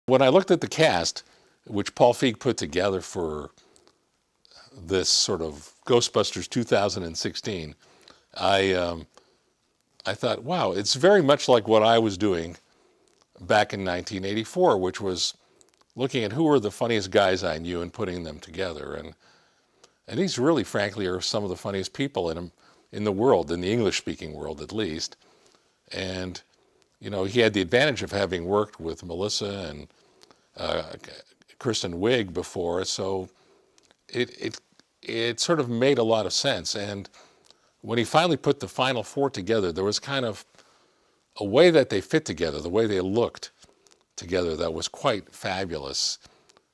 When I looked at the cast, which Paul Feig put together for this sort of Ghostbusters 2016, I I thought, wow, it's very much like what I was doing back in 1984, which was looking at who were the funniest guys I knew and putting them together. And these really, frankly, are some of the funniest people in the world, in the English-speaking world at least. And you know, he had the advantage of having worked with Melissa and uh, Kristen Wiig before, so it sort of made a lot of sense. And when he finally put the final four together, there was kind of a way that they fit together, the way they looked together, that was quite fabulous.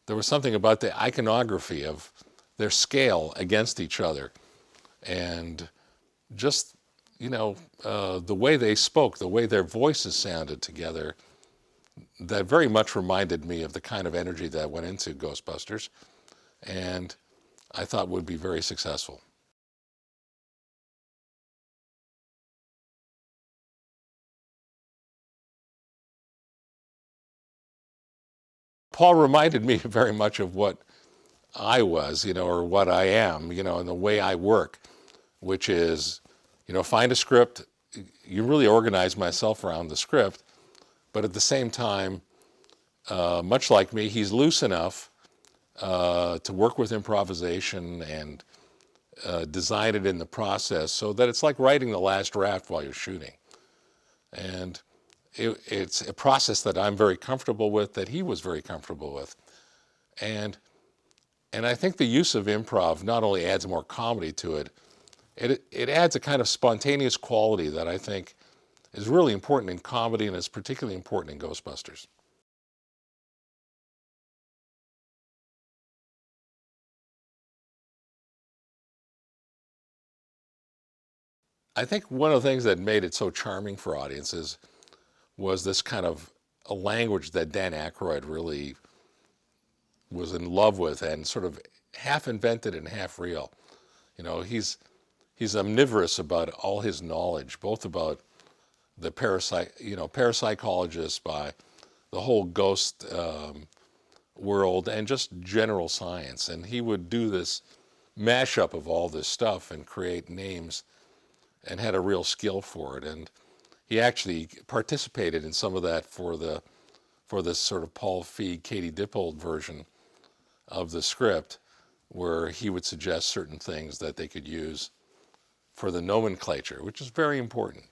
There was something about the iconography of their scale against each other, and just the way they spoke, the way their voices sounded together, that very much reminded me of the kind of energy that went into Ghostbusters, and I thought would be very successful. Paul reminded me very much of what I was, or what I am, and the way I work, which is, find a script. You really organize myself around the script, but at the same time, much like me, he's loose enough to work with improvisation and design it in the process so that it's like writing the last draft while you're shooting. And it's a process that I'm very comfortable with, that he was very comfortable with. And and I think the use of improv not only adds more comedy to it, it adds a kind of spontaneous quality that I think is really important in comedy and is particularly important in Ghostbusters. I think one of the things that made it so charming for audiences was this kind of a language that Dan Aykroyd really was in love with and sort of half invented and half real. He's omnivorous about all his knowledge, both about the parapsychologists, by the whole ghost world, and just general science. And he would do this mashup of all this stuff and create names, and had a real skill for it. And he actually participated in some of that for this sort of Paul Feig, Katie Dippold version of the script, where he would suggest certain things that they could use for the nomenclature, which is very important.